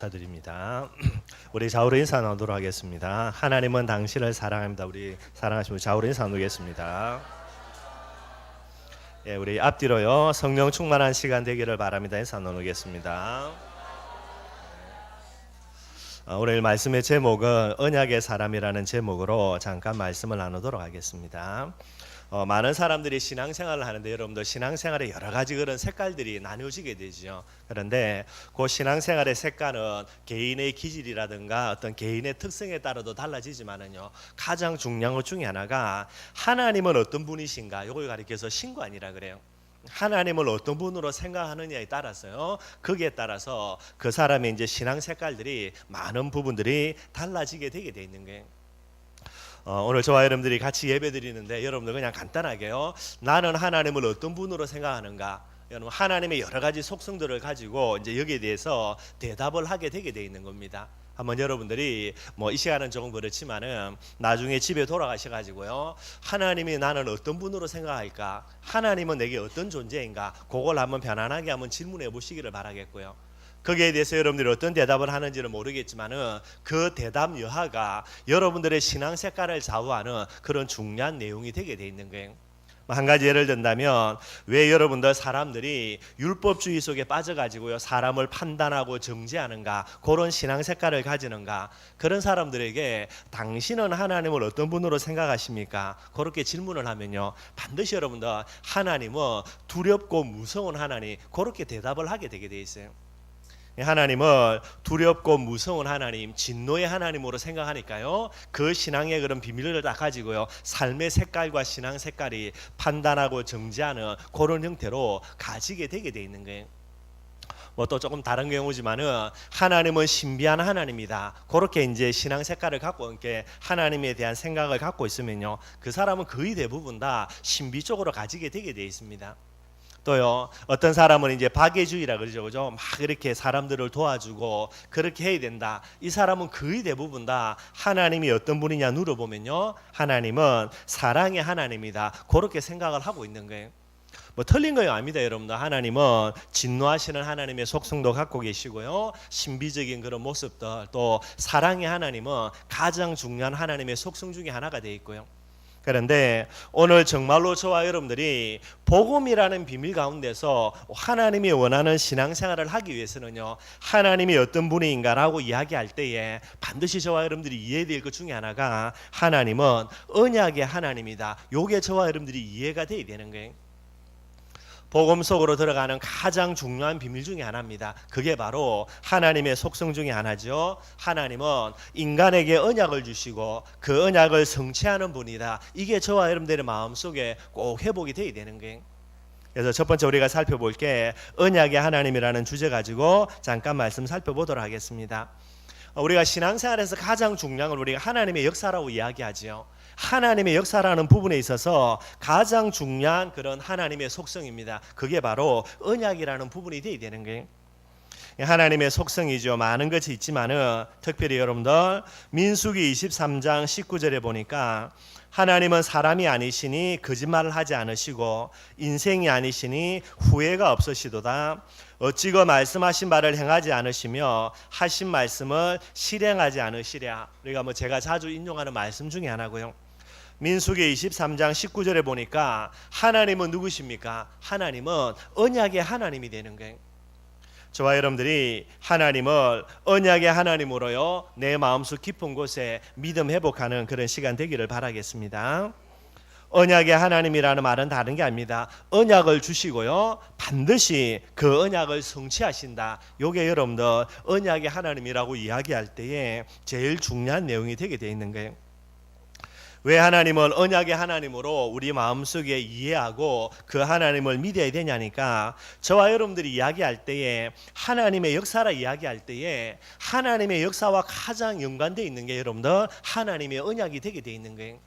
감사드립니다. 우리 좌우로 인사 나누도록 하겠습니다. 하나님은 당신을 사랑합니다. 우리 사랑하시는 좌우로 인사 나누겠습니다. 예, 우리 앞뒤로요 성령 충만한 시간 되기를 바랍니다. 인사 나누겠습니다. 오늘 말씀의 제목은 언약의 사람이라는 제목으로 잠깐 말씀을 나누도록 하겠습니다. 많은 사람들이 신앙생활을 하는데 여러분들 신앙생활에 여러 가지 그런 색깔들이 나뉘어지게 되죠. 그런데 그 신앙생활의 색깔은 개인의 기질이라든가 어떤 개인의 특성에 따라도 달라지지만은요, 가장 중요한 것 중에 하나가 하나님은 어떤 분이신가, 이걸 가리켜서 신관이라 그래요. 하나님을 어떤 분으로 생각하느냐에 따라서요, 거기에 따라서 그 사람의 이제 신앙 색깔들이 많은 부분들이 달라지게 되게 돼 있는 거예요. 오늘 저와 여러분들이 같이 예배 드리는데 여러분들 그냥 간단하게요, 나는 하나님을 어떤 분으로 생각하는가, 여러분 하나님의 여러 가지 속성들을 가지고 이제 여기에 대해서 대답을 하게 되게 돼 있는 겁니다. 한번 여러분들이 이 시간은 조금 그렇지만은 나중에 집에 돌아가셔 가지고요, 하나님이 나는 어떤 분으로 생각할까, 하나님은 내게 어떤 존재인가, 그걸 한번 편안하게 한번 질문해 보시기를 바라겠고요. 거기에 대해서 여러분들이 어떤 대답을 하는지는 모르겠지만은 그 대답 여하가 여러분들의 신앙 색깔을 좌우하는 그런 중요한 내용이 되게 돼 있는 거예요. 한 가지 예를 든다면, 왜 여러분들 사람들이 율법주의 속에 빠져가지고요 사람을 판단하고 정죄하는가, 그런 신앙 색깔을 가지는가, 그런 사람들에게 당신은 하나님을 어떤 분으로 생각하십니까? 그렇게 질문을 하면요, 반드시 여러분들 하나님은 두렵고 무서운 하나님, 그렇게 대답을 하게 되게 돼 있어요. 하나님을 두렵고 무서운 하나님, 진노의 하나님으로 생각하니까요, 그 신앙의 그런 비밀을 딱 가지고요 삶의 색깔과 신앙 색깔이 판단하고 정죄하는 그런 형태로 가지게 되게 돼 있는 거예요. 또 조금 다른 경우지만은 하나님은 신비한 하나님이다, 그렇게 이제 신앙 색깔을 갖고 이렇게 하나님에 대한 생각을 갖고 있으면요, 그 사람은 거의 대부분 다 신비 쪽으로 가지게 되게 돼 있습니다. 또요, 어떤 사람은 이제 박애주의라 그러죠, 그죠? 막 이렇게 사람들을 도와주고 그렇게 해야 된다. 이 사람은 거의 대부분 다 하나님이 어떤 분이냐 물어보면요, 하나님은 사랑의 하나님이다, 그렇게 생각을 하고 있는 거예요. 틀린 거예요 아닙니다. 여러분들, 하나님은 진노하시는 하나님의 속성도 갖고 계시고요, 신비적인 그런 모습들, 또 사랑의 하나님은 가장 중요한 하나님의 속성 중에 하나가 되어 있고요. 그런데 오늘 정말로 저와 여러분들이 복음이라는 비밀 가운데서 하나님이 원하는 신앙생활을 하기 위해서는요, 하나님이 어떤 분인가라고 이야기할 때에 반드시 저와 여러분들이 이해해야 될 것 중에 하나가, 하나님은 언약의 하나님이다, 요게 저와 여러분들이 이해가 돼야 되는 거예요. 복음 속으로 들어가는 가장 중요한 비밀 중에 하나입니다. 그게 바로 하나님의 속성 중에 하나죠. 하나님은 인간에게 언약을 주시고 그 언약을 성취하는 분이다. 이게 저와 여러분들의 마음속에 꼭 회복이 돼야 되는 거예요. 그래서 첫 번째 우리가 살펴볼 게 언약의 하나님이라는 주제 가지고 잠깐 말씀 살펴보도록 하겠습니다. 우리가 신앙생활에서 가장 중요한 걸 우리가 하나님의 역사라고 이야기하지요. 하나님의 역사라는 부분에 있어서 가장 중요한 그런 하나님의 속성입니다. 그게 바로 언약이라는 부분이 되어야 되는 거예요. 하나님의 속성이죠. 많은 것이 있지만은 특별히 여러분들 민수기 23장 19절에 보니까, 하나님은 사람이 아니시니 거짓말을 하지 않으시고 인생이 아니시니 후회가 없으시도다. 어찌고 말씀하신 바를 행하지 않으시며 하신 말씀을 실행하지 않으시랴. 우리가 제가 자주 인용하는 말씀 중에 하나고요. 민수기 23장 19절에 보니까 하나님은 누구십니까? 하나님은 언약의 하나님이 되는 거예요. 저와 여러분들이 하나님을 언약의 하나님으로요 내 마음속 깊은 곳에 믿음 회복하는 그런 시간 되기를 바라겠습니다. 언약의 하나님이라는 말은 다른 게 아닙니다. 언약을 주시고요 반드시 그 언약을 성취하신다. 요게 여러분들 언약의 하나님이라고 이야기할 때에 제일 중요한 내용이 되게 되어 있는 거예요. 왜 하나님을 언약의 하나님으로 우리 마음속에 이해하고 그 하나님을 믿어야 되냐니까, 저와 여러분들이 이야기할 때에 하나님의 역사라 이야기할 때에 하나님의 역사와 가장 연관되어 있는 게 여러분들 하나님의 언약이 되게 되어 있는 거예요.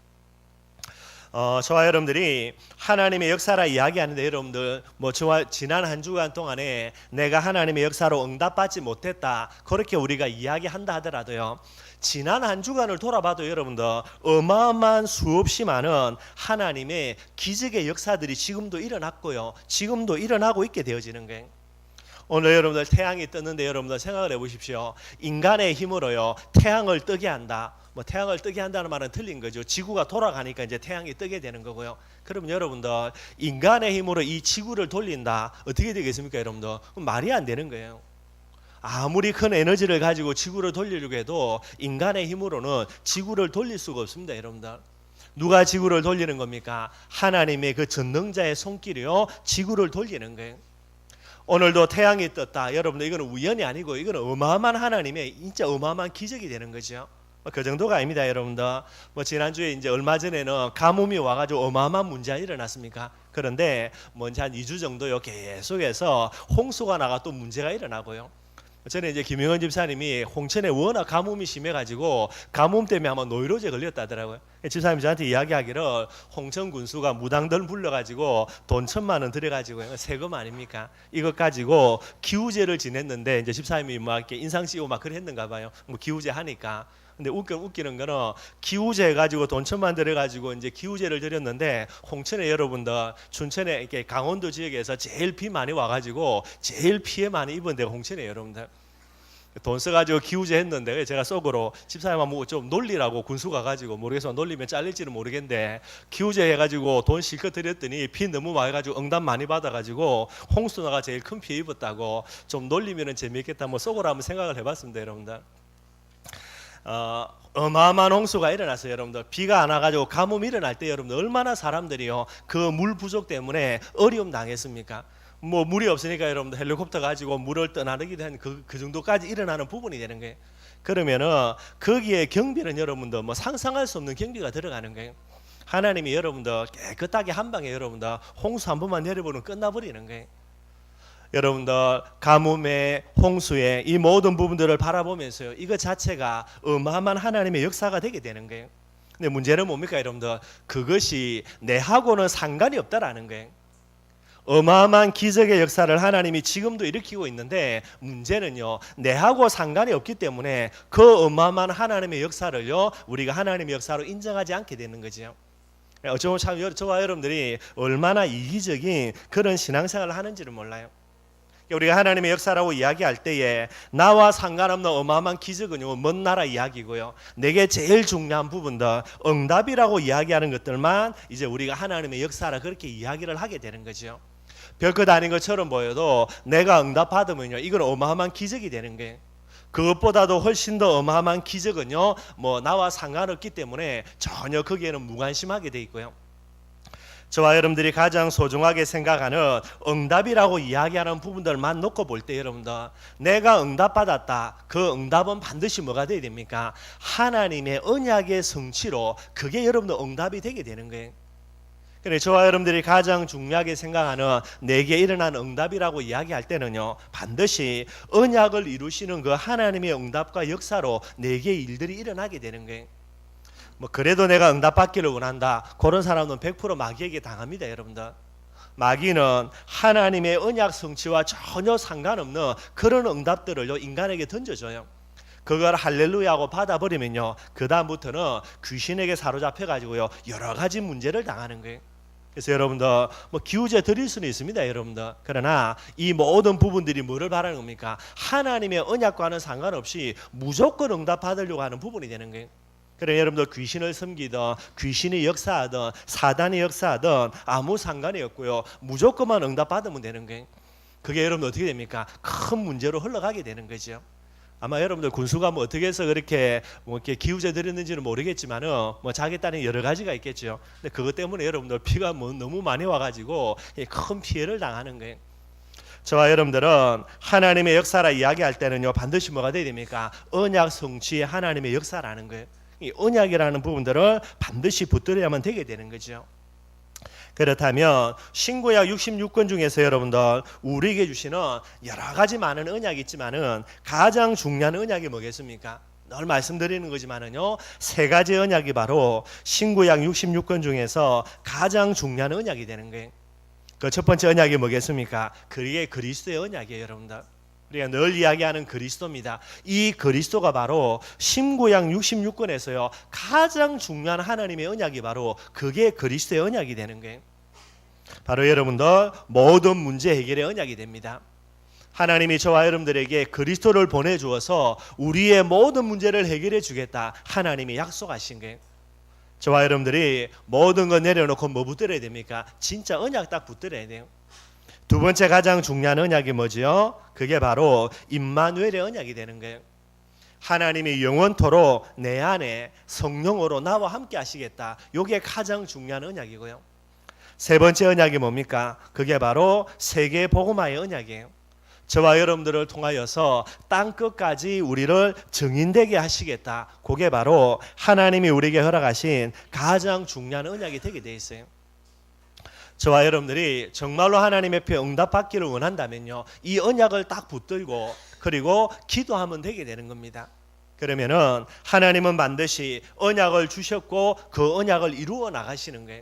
저와 여러분들이 하나님의 역사라 이야기하는데 여러분들 저와 지난 한 주간 동안에 내가 하나님의 역사로 응답받지 못했다, 그렇게 우리가 이야기한다 하더라도요, 지난 한 주간을 돌아봐도 여러분들 어마어마한 수없이 많은 하나님의 기적의 역사들이 지금도 일어났고요 지금도 일어나고 있게 되어지는 거예요. 오늘 여러분들 태양이 떴는데 여러분들 생각을 해보십시오. 인간의 힘으로요 태양을 뜨게 한다. 뭐 태양을 뜨게 한다는 말은 틀린 거죠. 지구가 돌아가니까 이제 태양이 뜨게 되는 거고요. 그럼 여러분들 인간의 힘으로 이 지구를 돌린다. 어떻게 되겠습니까, 여러분들? 말이 안 되는 거예요. 아무리 큰 에너지를 가지고 지구를 돌리려고 해도 인간의 힘으로는 지구를 돌릴 수가 없습니다, 여러분들. 누가 지구를 돌리는 겁니까? 하나님의 그 전능자의 손길이요 지구를 돌리는 거예요. 오늘도 태양이 떴다. 여러분들 이거는 우연이 아니고 이거는 어마어마한 하나님의 진짜 어마어마한 기적이 되는 거죠. 그 정도가 아닙니다, 여러분들. 지난주에 이제 얼마 전에는 가뭄이 와가지고 어마어마한 문제가 일어났습니까? 그런데 이제 한 2주 정도요 계속해서 홍수가 나가 또 문제가 일어나고요. 전에 이제 김영원 집사님이 홍천에 워낙 가뭄이 심해가지고 가뭄 때문에 아마 노이로제 걸렸다더라고요. 집사님이 저한테 이야기하기를 홍천 군수가 무당들 불러가지고 돈 1,000만 원 들여가지고 세금 아닙니까? 이것 가지고 기우제를 지냈는데 이제 집사님이 막 이렇게 인상 쓰고 막 그랬는가 봐요. 기우제 하니까. 근데 웃기는 거는 기우제 가지고 돈 1,000만 들여가지고 이제 기우제를 드렸는데 홍천에 여러분들 춘천에 이렇게 강원도 지역에서 제일 비 많이 와가지고 제일 피해 많이 입은 데가 홍천에 여러분들. 돈 써가지고 기우제 했는데 제가 속으로 집사님아 좀 놀리라고 군수 가가지고 모르겠어 놀리면 잘릴지는 모르겠는데 기우제 해가지고 돈 실컷 드렸더니 비 너무 많이 가지고 응답 많이 받아가지고 홍수나가 제일 큰 피해 입었다고 좀 놀리면은 재미있겠다 속으로 한번 생각을 해봤습니다, 여러분들. 어마어마한 홍수가 일어났어요, 여러분들. 비가 안 와가지고 가뭄이 일어날 때 여러분들 얼마나 사람들이요 그 물 부족 때문에 어려움 당했습니까? 물이 없으니까 여러분들 헬리콥터 가지고 물을 떠나르기도 한 그 정도까지 일어나는 부분이 되는 거예요. 그러면은 거기에 경비는 여러분들 상상할 수 없는 경비가 들어가는 거예요. 하나님이 여러분들 깨끗하게 한 방에 여러분들 홍수 한 번만 내려보면 끝나버리는 거예요. 여러분들 가뭄에 홍수에 이 모든 부분들을 바라보면서요 이거 자체가 어마어마한 하나님의 역사가 되게 되는 거예요. 근데 문제는 뭡니까, 여러분들? 그것이 내하고는 상관이 없다라는 거예요. 어마어마한 기적의 역사를 하나님이 지금도 일으키고 있는데 문제는요 내하고 상관이 없기 때문에 그 어마어마한 하나님의 역사를요 우리가 하나님의 역사로 인정하지 않게 되는 거죠. 어쩌면 참 저와 여러분들이 얼마나 이기적인 그런 신앙생활을 하는지를 몰라요. 우리가 하나님의 역사라고 이야기할 때에 나와 상관없는 어마어마한 기적은요 먼 나라 이야기고요. 내게 제일 중요한 부분들 응답이라고 이야기하는 것들만 이제 우리가 하나님의 역사라 그렇게 이야기를 하게 되는 거죠. 별것 아닌 것처럼 보여도 내가 응답 받으면요 이건 어마어마한 기적이 되는 거예요. 그것보다도 훨씬 더 어마어마한 기적은요 나와 상관없기 때문에 전혀 거기에는 무관심하게 돼 있고요. 저와 여러분들이 가장 소중하게 생각하는 응답이라고 이야기하는 부분들만 놓고 볼 때 여러분들 내가 응답받았다. 그 응답은 반드시 뭐가 돼야 됩니까? 하나님의 언약의 성취로 그게 여러분들 응답이 되게 되는 거예요. 그래 저와 여러분들이 가장 중요하게 생각하는 내게 일어난 응답이라고 이야기할 때는요 반드시 언약을 이루시는 그 하나님의 응답과 역사로 내게 일들이 일어나게 되는 거예요. 그래도 내가 응답받기를 원한다. 그런 사람은 100% 마귀에게 당합니다, 여러분들. 마귀는 하나님의 언약 성취와 전혀 상관없는 그런 응답들을 인간에게 던져줘요. 그걸 할렐루야하고 받아버리면요 그 다음부터는 귀신에게 사로잡혀가지고요 여러 가지 문제를 당하는 거예요. 그래서 여러분들 기우제 드릴 수는 있습니다, 여러분들. 그러나 이 모든 부분들이 뭐를 바라는 겁니까? 하나님의 언약과는 상관없이 무조건 응답받으려고 하는 부분이 되는 거예요. 그래 여러분들 귀신을 섬기든 귀신이 역사하든 사단이 역사하든 아무 상관이 없고요 무조건만 응답받으면 되는 거예요. 그게 여러분들 어떻게 됩니까? 큰 문제로 흘러가게 되는 거죠. 아마 여러분들 군수가 어떻게 해서 그렇게 이렇게 기우제 드렸는지는 모르겠지만은 자기 딴에 여러 가지가 있겠죠. 근데 그것 때문에 여러분들 피가 너무 많이 와가지고 큰 피해를 당하는 거예요. 저와 여러분들은 하나님의 역사라 이야기할 때는요 반드시 뭐가 돼야 됩니까? 언약 성취의 하나님의 역사라는 거예요. 이 언약이라는 부분들을 반드시 붙들어야만 되게 되는 거죠. 그렇다면 신구약 66권 중에서 여러분들 우리에게 주시는 여러 가지 많은 언약이 있지만은 가장 중요한 언약이 뭐겠습니까? 늘 말씀드리는 거지만은요 3가지 언약이 바로 신구약 66권 중에서 가장 중요한 언약이 되는 거예요. 그 첫 번째 언약이 뭐겠습니까? 그게 그리스도의 언약이에요, 여러분들. 우리가 늘 이야기하는 그리스도입니다. 이 그리스도가 바로 신구약 66권에서요 가장 중요한 하나님의 언약이 바로 그게 그리스도의 언약이 되는 거예요. 바로 여러분들 모든 문제 해결의 언약이 됩니다. 하나님이 저와 여러분들에게 그리스도를 보내주어서 우리의 모든 문제를 해결해 주겠다. 하나님이 약속하신 거예요. 저와 여러분들이 모든 거 내려놓고 뭐 붙들어야 됩니까? 진짜 언약 딱 붙들어야 돼요. 두 번째 가장 중요한 언약이 뭐지요? 그게 바로 임마누엘의 언약이 되는 거예요. 하나님이 영원토록 내 안에 성령으로 나와 함께 하시겠다. 이게 가장 중요한 언약이고요. 세 번째 언약이 뭡니까? 그게 바로 세계 복음화의 언약이에요. 저와 여러분들을 통하여서 땅끝까지 우리를 증인되게 하시겠다. 그게 바로 하나님이 우리에게 허락하신 가장 중요한 언약이 되게 돼 있어요. 저와 여러분들이 정말로 하나님의 표 응답받기를 원한다면요, 이 언약을 딱 붙들고 그리고 기도하면 되게 되는 겁니다. 그러면은 하나님은 반드시 언약을 주셨고 그 언약을 이루어 나가시는 거예요.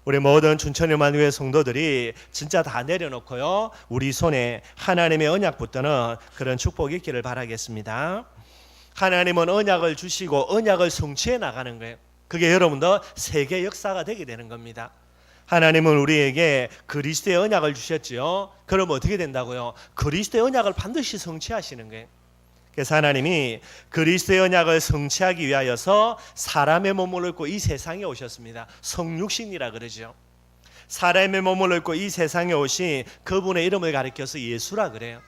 우리 모든 춘천의만교회 성도들이 진짜 다 내려놓고요, 우리 손에 하나님의 언약 붙드는 그런 축복이 있기를 바라겠습니다. 하나님은 언약을 주시고 언약을 성취해 나가는 거예요. 그게 여러분들 세계 역사가 되게 되는 겁니다. 하나님은 우리에게 그리스도의 언약을 주셨지요. 그럼 어떻게 된다고요? 그리스도의 언약을 반드시 성취하시는 거예요. 그래서 하나님이 그리스도의 언약을 성취하기 위하여서 사람의 몸을 입고 이 세상에 오셨습니다. 성육신이라 그러죠. 사람의 몸을 입고 이 세상에 오신 그분의 이름을 가리켜서 예수라 그래요.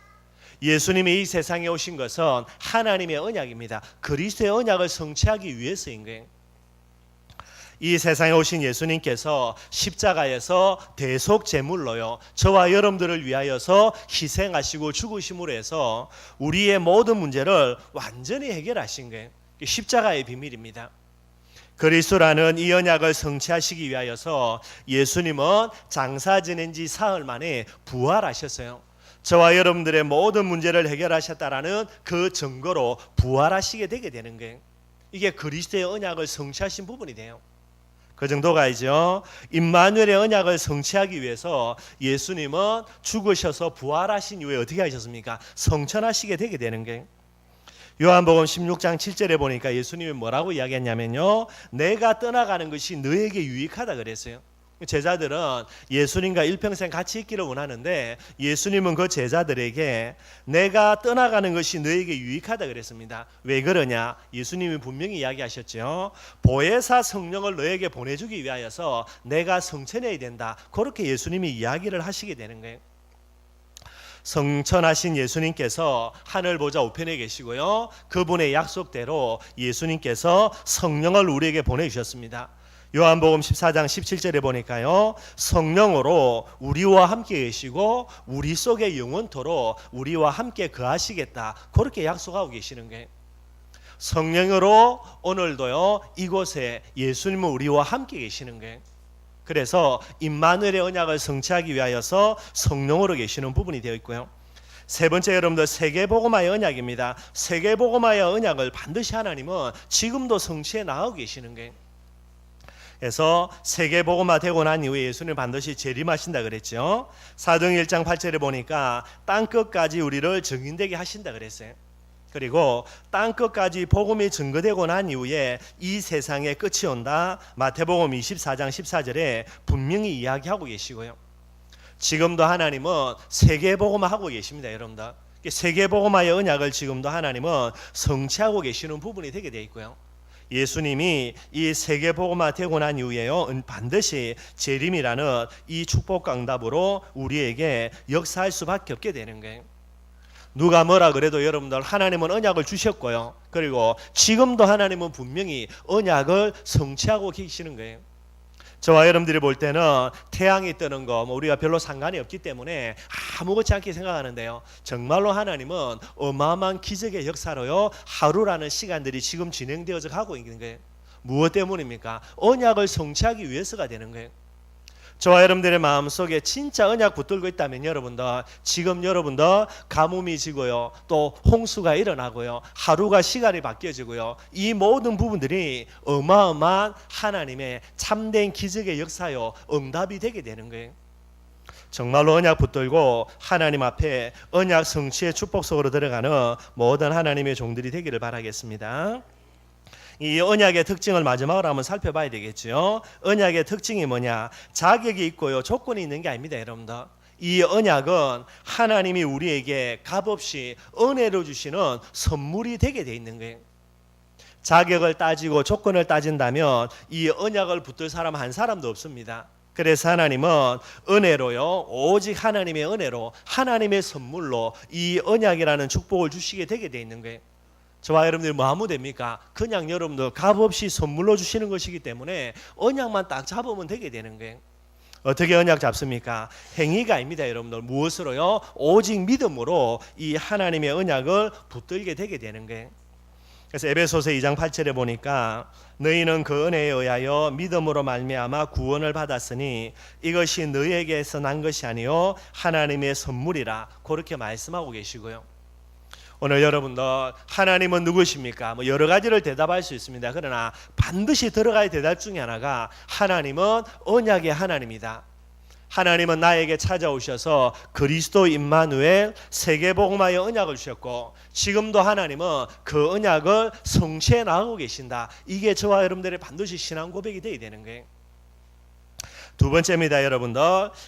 예수님이 이 세상에 오신 것은 하나님의 언약입니다. 그리스도의 언약을 성취하기 위해서인 거예요. 이 세상에 오신 예수님께서 십자가에서 대속 제물로요, 저와 여러분들을 위하여서 희생하시고 죽으심으로 해서 우리의 모든 문제를 완전히 해결하신 거예요. 십자가의 비밀입니다. 그리스도라는 이 언약을 성취하시기 위하여서 예수님은 장사 지낸 지 사흘 만에 부활하셨어요. 저와 여러분들의 모든 문제를 해결하셨다라는 그 증거로 부활하시게 되게 되는 거예요. 이게 그리스도의 언약을 성취하신 부분이 돼요. 그 정도가이죠. 임마누엘의 언약을 성취하기 위해서 예수님은 죽으셔서 부활하신 이후에 어떻게 하셨습니까? 성천하시게 되게 되는 거예요. 요한복음 16장 7절에 보니까 예수님이 뭐라고 이야기했냐면요, 내가 떠나가는 것이 너에게 유익하다 그랬어요. 제자들은 예수님과 일평생 같이 있기를 원하는데 예수님은 그 제자들에게 내가 떠나가는 것이 너에게 유익하다 그랬습니다. 왜 그러냐? 예수님이 분명히 이야기하셨죠. 보혜사 성령을 너에게 보내주기 위하여서 내가 성천해야 된다. 그렇게 예수님이 이야기를 하시게 되는 거예요. 성천하신 예수님께서 하늘 보좌 우편에 계시고요, 그분의 약속대로 예수님께서 성령을 우리에게 보내주셨습니다. 요한복음 14장 17절에 보니까요, 성령으로 우리와 함께 계시고 우리 속에 영원토록 우리와 함께 거하시겠다. 그렇게 약속하고 계시는 거예요. 성령으로 오늘도요, 이곳에 예수님은 우리와 함께 계시는 거예요. 그래서 임마누엘의 언약을 성취하기 위하여서 성령으로 계시는 부분이 되어 있고요. 세 번째, 여러분들 세계복음화의 언약입니다. 세계복음화의 언약을 반드시 하나님은 지금도 성취해 나가고 계시는 거예요. 그래서 세계복음화 되고 난 이후에 예수님 반드시 재림하신다 그랬죠. 사도행 1장 8절에 보니까 땅끝까지 우리를 증인되게 하신다 그랬어요. 그리고 땅끝까지 복음이 증거되고 난 이후에 이 세상에 끝이 온다. 마태복음 24장 14절에 분명히 이야기하고 계시고요. 지금도 하나님은 세계복음화하고 계십니다, 여러분들. 세계복음화의 언약을 지금도 하나님은 성취하고 계시는 부분이 되게 되어 있고요. 예수님이 이 세계복음화 되고 난 이후에요, 반드시 재림이라는 이 축복과 응답으로 우리에게 역사할 수밖에 없게 되는 거예요. 누가 뭐라 그래도 여러분들 하나님은 언약을 주셨고요, 그리고 지금도 하나님은 분명히 언약을 성취하고 계시는 거예요. 저와 여러분들이 볼 때는 태양이 뜨는 거 우리가 별로 상관이 없기 때문에 아무렇지 않게 생각하는데요, 정말로 하나님은 어마어마한 기적의 역사로요, 하루라는 시간들이 지금 진행되어져 가고 있는 거예요. 무엇 때문입니까? 언약을 성취하기 위해서가 되는 거예요. 저와 여러분들의 마음속에 진짜 언약 붙들고 있다면 여러분들, 지금 여러분들 가뭄이 지고요, 또 홍수가 일어나고요, 하루가 시간이 바뀌어지고요, 이 모든 부분들이 어마어마한 하나님의 참된 기적의 역사요, 응답이 되게 되는 거예요. 정말로 언약 붙들고 하나님 앞에 언약 성취의 축복 속으로 들어가는 모든 하나님의 종들이 되기를 바라겠습니다. 이 언약의 특징을 마지막으로 한번 살펴봐야 되겠죠. 언약의 특징이 뭐냐? 자격이 있고요, 조건이 있는 게 아닙니다, 여러분들. 이 언약은 하나님이 우리에게 값없이 은혜로 주시는 선물이 되게 돼 있는 거예요. 자격을 따지고 조건을 따진다면 이 언약을 붙들 사람 한 사람도 없습니다. 그래서 하나님은 은혜로요, 오직 하나님의 은혜로, 하나님의 선물로 이 언약이라는 축복을 주시게 되게 돼 있는 거예요. 저와 여러분들이 뭐 하면 됩니까? 그냥 여러분들 값없이 선물로 주시는 것이기 때문에 언약만 딱 잡으면 되게 되는 거예요. 어떻게 언약 잡습니까? 행위가 아닙니다, 여러분들. 무엇으로요? 오직 믿음으로 이 하나님의 언약을 붙들게 되게 되는 거예요. 그래서 에베소서 2장 8절에 보니까 너희는 그 은혜에 의하여 믿음으로 말미암아 구원을 받았으니 이것이 너희에게서 난 것이 아니요 하나님의 선물이라, 그렇게 말씀하고 계시고요. 오늘 여러분들, 하나님은 누구십니까? 뭐 여러 가지를 대답할 수 있습니다. 그러나 반드시 들어가야 대답 중에 하나가 하나님은 언약의 하나님이다. 하나님은 나에게 찾아오셔서 그리스도 임마누엘 세계복음화의 언약을 주셨고, 지금도 하나님은 그 언약을 성취해 나가고 계신다. 이게 저와 여러분들의 반드시 신앙 고백이 되어야 되는 거예요. 두 번째입니다, 여러분들.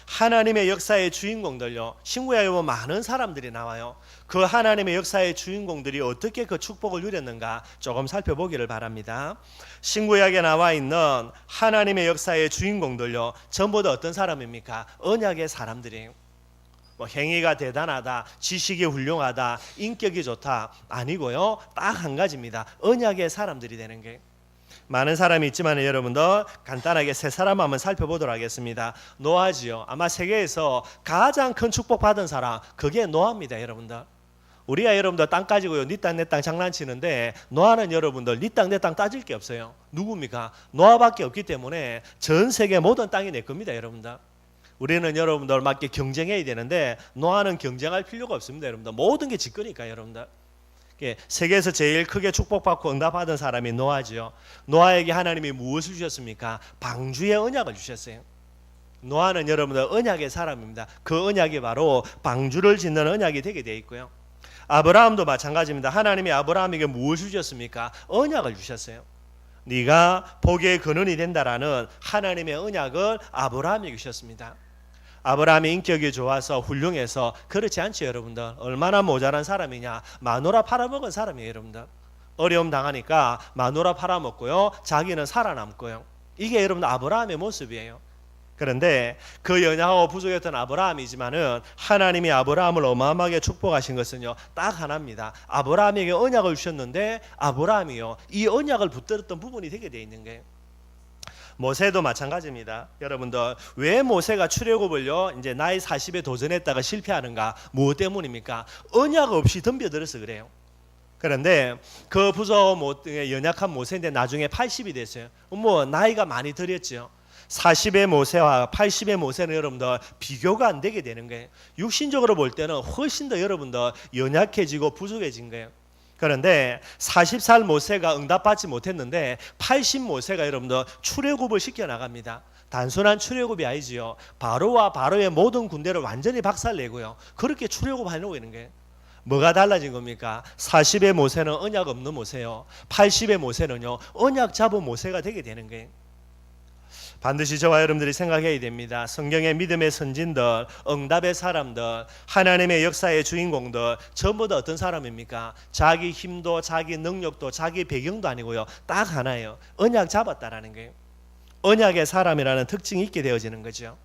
하나님의 역사의 주인공들요, 신구약에 보면 많은 사람들이 나와요. 그 하나님의 역사의 주인공들이 어떻게 그 축복을 누렸는가 조금 살펴보기를 바랍니다. 신구약에 나와 있는 하나님의 역사의 주인공들요, 전부 다 어떤 사람입니까? 언약의 사람들이에요. 뭐 행위가 대단하다, 지식이 훌륭하다, 인격이 좋다 아니고요, 딱 한 가지입니다. 언약의 사람들이 되는 게. 많은 사람이 있지만 여러분들 간단하게 세 사람 한번 살펴보도록 하겠습니다. 노아지요. 아마 세계에서 가장 큰 축복 받은 사람, 그게 노아입니다, 여러분들. 우리가 여러분들 땅 가지고요, 네 땅 내 땅 장난치는데 노아는 여러분들 네 땅 내 땅 따질 게 없어요. 누굽니까? 노아밖에 없기 때문에 전 세계 모든 땅이 내 겁니다, 여러분들. 우리는 여러분들 맞게 경쟁해야 되는데 노아는 경쟁할 필요가 없습니다, 여러분들. 모든 게 지 거니까, 여러분들. 세계에서 제일 크게 축복받고 응답받은 사람이 노아지요. 노아에게 하나님이 무엇을 주셨습니까? 방주의 언약을 주셨어요. 노아는 여러분들 언약의 사람입니다. 그 언약이 바로 방주를 짓는 언약이 되게 되어 있고요. 아브라함도 마찬가지입니다. 하나님이 아브라함에게 무엇을 주셨습니까? 언약을 주셨어요. 네가 복의 근원이 된다라는 하나님의 언약을 아브라함에게 주셨습니다. 아브라함이 인격이 좋아서 훌륭해서 그렇지 않죠, 여러분들. 얼마나 모자란 사람이냐, 마누라 팔아먹은 사람이에요, 여러분들. 어려움 당하니까 마누라 팔아먹고요, 자기는 살아남고요. 이게 여러분들 아브라함의 모습이에요. 그런데 그 연약하고 부족했던 아브라함이지만은 하나님이 아브라함을 어마어마하게 축복하신 것은요, 딱 하나입니다. 아브라함에게 언약을 주셨는데 아브라함이요, 이 언약을 붙들었던 부분이 되게 돼 있는 거예요. 모세도 마찬가지입니다. 여러분들, 왜 모세가 출애굽을요 이제 나이 40에 도전했다가 실패하는가? 무엇 때문입니까? 언약 없이 덤벼들어서 그래요. 그런데 그 연약한 모세인데 나중에 80이 됐어요. 뭐 나이가 많이 들었죠. 40의 모세와 80의 모세는 여러분들 비교가 안 되게 되는 거예요. 육신적으로 볼 때는 훨씬 더 여러분들 연약해지고 부족해진 거예요. 그런데 40살 모세가 응답받지 못했는데 80 모세가 여러분들 출애굽을 시켜나갑니다. 단순한 출애굽이 아니지요. 바로와 바로의 모든 군대를 완전히 박살내고요, 그렇게 출애굽하려고 하는 거예요. 뭐가 달라진 겁니까? 40의 모세는 언약 없는 모세요, 80의 모세는요 언약 잡은 모세가 되게 되는 거예요. 반드시 저와 여러분들이 생각해야 됩니다. 성경의 믿음의 선진들, 응답의 사람들, 하나님의 역사의 주인공들 전부 다 어떤 사람입니까? 자기 힘도 자기 능력도 자기 배경도 아니고요, 딱 하나예요. 언약 잡았다라는 거예요. 언약의 사람이라는 특징이 있게 되어지는 거죠.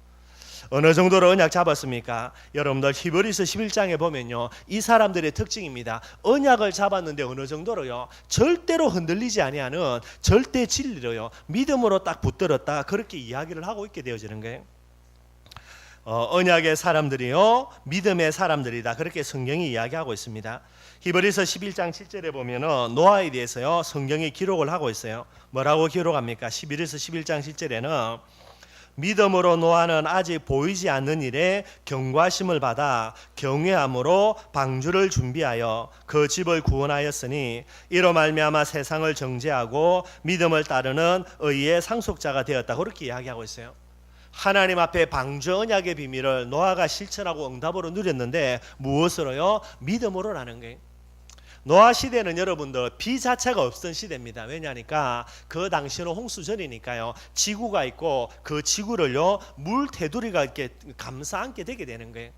어느 정도로 언약 잡았습니까? 여러분들 히브리서 11장에 보면요, 이 사람들의 특징입니다. 언약을 잡았는데 어느 정도로요? 절대로 흔들리지 아니하는 절대 진리로요, 믿음으로 딱 붙들었다, 그렇게 이야기를 하고 있게 되어지는 거예요. 언약의 사람들이요 믿음의 사람들이다, 그렇게 성경이 이야기하고 있습니다. 히브리서 11장 7절에 보면은 노아에 대해서요 성경이 기록을 하고 있어요. 뭐라고 기록합니까? 히브리서 11장 7절에는 믿음으로 노아는 아직 보이지 않는 일에 경과심을 받아 경외함으로 방주를 준비하여 그 집을 구원하였으니 이로 말미암아 세상을 정죄하고 믿음을 따르는 의의 상속자가 되었다, 그렇게 이야기하고 있어요. 하나님 앞에 방주 언약의 비밀을 노아가 실천하고 응답으로 누렸는데 무엇으로요? 믿음으로라는 거예요. 노아 시대는 여러분들 비 자체가 없던 시대입니다. 왜냐하니까 그 당시는 홍수전이니까요. 지구가 있고 그 지구를요 물 테두리가 이렇게 감싸 안게 되게 되는 거예요.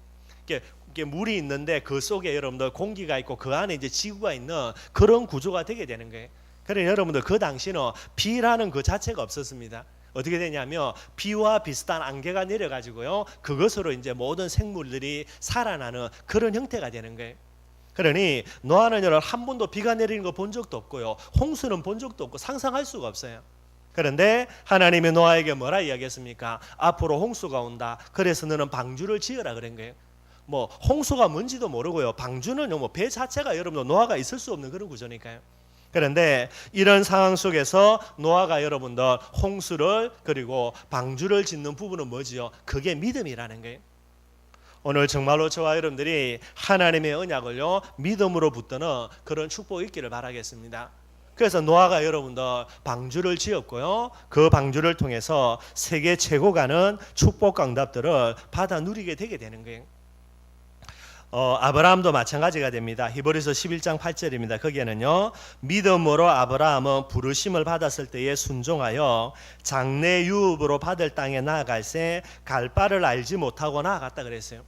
이게 물이 있는데 그 속에 여러분들 공기가 있고 그 안에 이제 지구가 있는 그런 구조가 되게 되는 거예요. 그래 여러분들 그 당시는 비라는 그 자체가 없었습니다. 어떻게 되냐면 비와 비슷한 안개가 내려가지고요 그것으로 이제 모든 생물들이 살아나는 그런 형태가 되는 거예요. 그러니 노아는 여러분 한 번도 비가 내리는 거 본 적도 없고요 홍수는 본 적도 없고 상상할 수가 없어요. 그런데 하나님이 노아에게 뭐라 이야기했습니까? 앞으로 홍수가 온다. 그래서 너는 방주를 지으라 그런 거예요. 뭐 홍수가 뭔지도 모르고요 방주는요 뭐 배 자체가 여러분 노아가 있을 수 없는 그런 구조니까요. 그런데 이런 상황 속에서 노아가 여러분들 홍수를 그리고 방주를 짓는 부분은 뭐지요? 그게 믿음이라는 거예요. 오늘 정말로 저와 여러분들이 하나님의 언약을요 믿음으로 붙드는 그런 축복이 있기를 바라겠습니다. 그래서 노아가 여러분들 방주를 지었고요 그 방주를 통해서 세계 최고가는 축복 강답들을 받아 누리게 되게 되는 거예요. 아브라함도 마찬가지가 됩니다. 히브리서 11장 8절입니다. 거기에는요 믿음으로 아브라함은 부르심을 받았을 때에 순종하여 장래 유업으로 받을 땅에 나아갈새 갈 바를 알지 못하고 나아갔다 그랬어요.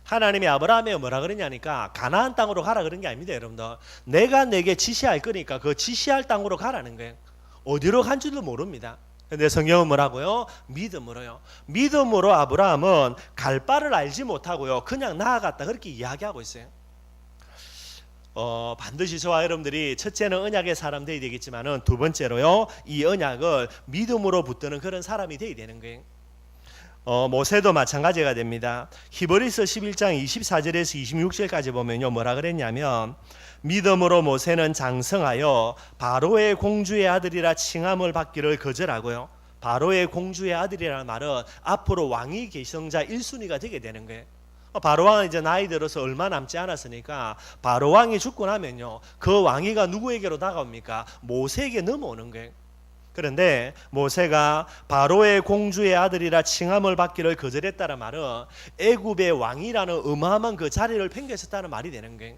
하나님이 아브라함에 뭐라 그러냐니까 가나안 땅으로 가라 그런 게 아닙니다. 여러분들 내가 내게 지시할 거니까 그 지시할 땅으로 가라는 거예요. 어디로 간 줄도 모릅니다. 근데 성경은 뭐라고요? 믿음으로요. 믿음으로 아브라함은 갈 바를 알지 못하고요 그냥 나아갔다 그렇게 이야기하고 있어요. 반드시 저와 여러분들이 첫째는 언약의 사람 되어야 되겠지만은 두 번째로요 이 언약을 믿음으로 붙드는 그런 사람이 되어야 되는 거예요. 모세도 마찬가지가 됩니다. 히브리서 11장 24절에서 26절까지 보면요 뭐라 그랬냐면 믿음으로 모세는 장성하여 바로의 공주의 아들이라 칭함을 받기를 거절하고요. 바로의 공주의 아들이라는 말은 앞으로 왕위 계승자 1순위가 되게 되는 거예요. 바로 왕은 이제 나이 들어서 얼마 남지 않았으니까 바로 왕이 죽고 나면요 그 왕위가 누구에게로 다가옵니까? 모세에게 넘어오는 거예요. 그런데 모세가 바로의 공주의 아들이라 칭함을 받기를 거절했다는 말은 애굽의 왕이라는 어마어마한 그 자리를 팽개쳤다는 말이 되는 거예요.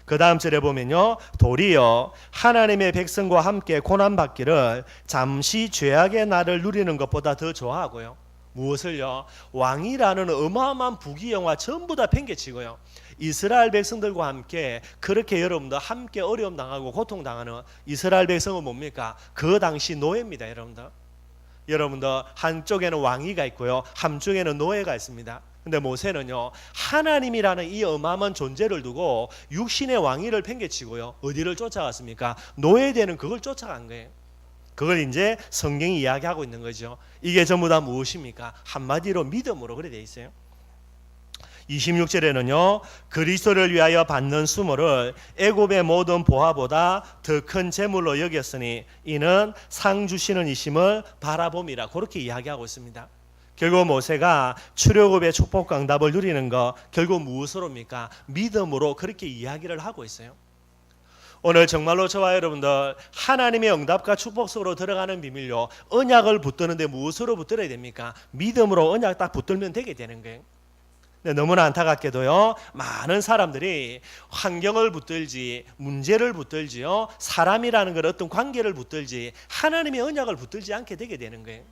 그 다음 절에 보면요 도리어 하나님의 백성과 함께 고난받기를 잠시 죄악의 날을 누리는 것보다 더 좋아하고요. 무엇을요? 왕이라는 어마어마한 부귀영화 전부 다 팽개치고요 이스라엘 백성들과 함께 그렇게 여러분들 함께 어려움 당하고 고통 당하는 이스라엘 백성은 뭡니까? 그 당시 노예입니다. 여러분들 한쪽에는 왕위가 있고요 한쪽에는 노예가 있습니다. 근데 모세는요 하나님이라는 이 어마어마한 존재를 두고 육신의 왕위를 팽개치고요 어디를 쫓아갔습니까? 노예되는 그걸 쫓아간 거예요. 그걸 이제 성경이 이야기하고 있는 거죠. 이게 전부 다 무엇입니까? 한마디로 믿음으로 그래 돼 있어요. 26절에는요 그리스도를 위하여 받는 수모를 애굽의 모든 보화보다 더 큰 재물로 여겼으니 이는 상 주시는 이심을 바라봄이라 그렇게 이야기하고 있습니다. 결국 모세가 출애굽의 축복 강답을 누리는 거 결국 무엇으로입니까? 믿음으로 그렇게 이야기를 하고 있어요. 오늘 정말로 저와 여러분들 하나님의 응답과 축복 속으로 들어가는 비밀요 언약을 붙드는데 무엇으로 붙들어야 됩니까? 믿음으로 언약 딱 붙들면 되게 되는 거예요. 근데 너무나 안타깝게도요 많은 사람들이 환경을 붙들지 문제를 붙들지요 사람이라는 걸 어떤 관계를 붙들지 하나님의 언약을 붙들지 않게 되게 되는 거예요.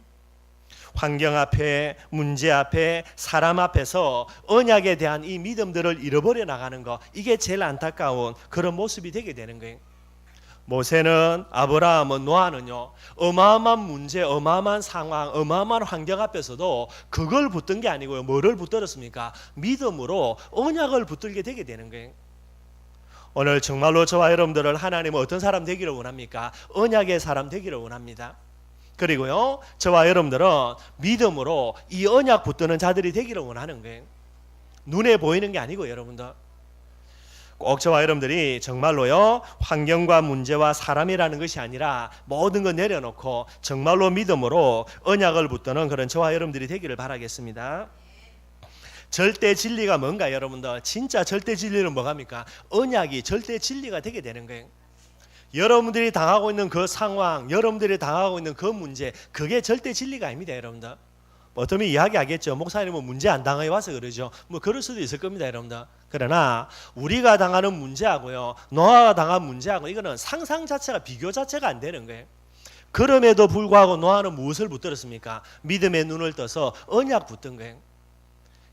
환경 앞에 문제 앞에 사람 앞에서 언약에 대한 이 믿음들을 잃어버려 나가는 거 이게 제일 안타까운 그런 모습이 되게 되는 거예요. 모세는 아브라함은 노아는요 어마어마한 문제 어마어마한 상황 어마어마한 환경 앞에서도 그걸 붙든 게 아니고요 뭐를 붙들었습니까? 믿음으로 언약을 붙들게 되게 되는 거예요. 오늘 정말로 저와 여러분들을 하나님은 어떤 사람 되기를 원합니까? 언약의 사람 되기를 원합니다. 그리고요 저와 여러분들은 믿음으로 이 언약 붙드는 자들이 되기를 원하는 거예요. 눈에 보이는 게 아니고 여러분들 꼭 저와 여러분들이 정말로요 환경과 문제와 사람이라는 것이 아니라 모든 거 내려놓고 정말로 믿음으로 언약을 붙드는 그런 저와 여러분들이 되기를 바라겠습니다. 절대 진리가 뭔가 여러분들 진짜 절대 진리는 뭐갑니까? 언약이 절대 진리가 되게 되는 거예요. 여러분들이 당하고 있는 그 상황 여러분들이 당하고 있는 그 문제 그게 절대 진리가 아닙니다. 여러분들 어쩌면 이야기하겠죠. 목사님은 문제 안 당해 와서 그러죠. 뭐 그럴 수도 있을 겁니다. 여러분들 그러나 우리가 당하는 문제하고요, 노아가 당한 문제하고 이거는 상상 자체가 비교 자체가 안 되는 거예요. 그럼에도 불구하고 노아는 무엇을 붙들었습니까? 믿음의 눈을 떠서 언약 붙든 거예요.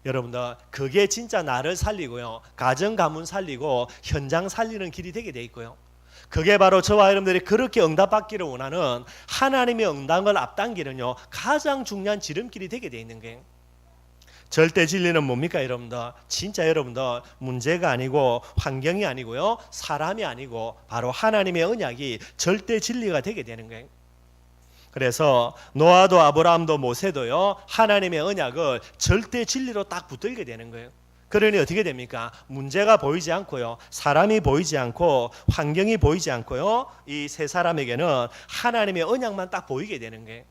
여러분들, 그게 진짜 나를 살리고요, 가정 가문 살리고 현장 살리는 길이 되게 돼 있고요, 그게 바로 저와 여러분들이 그렇게 응답받기를 원하는 하나님의 응답을 앞당기는요 가장 중요한 지름길이 되게 돼 있는 거예요. 절대 진리는 뭡니까 여러분들? 진짜 여러분들, 문제가 아니고 환경이 아니고요, 사람이 아니고 바로 하나님의 언약이 절대 진리가 되게 되는 거예요. 그래서 노아도 아브라함도 모세도요 하나님의 언약을 절대 진리로 딱 붙들게 되는 거예요. 그러니 어떻게 됩니까? 문제가 보이지 않고요, 사람이 보이지 않고 환경이 보이지 않고요, 이 세 사람에게는 하나님의 언약만 딱 보이게 되는 거예요.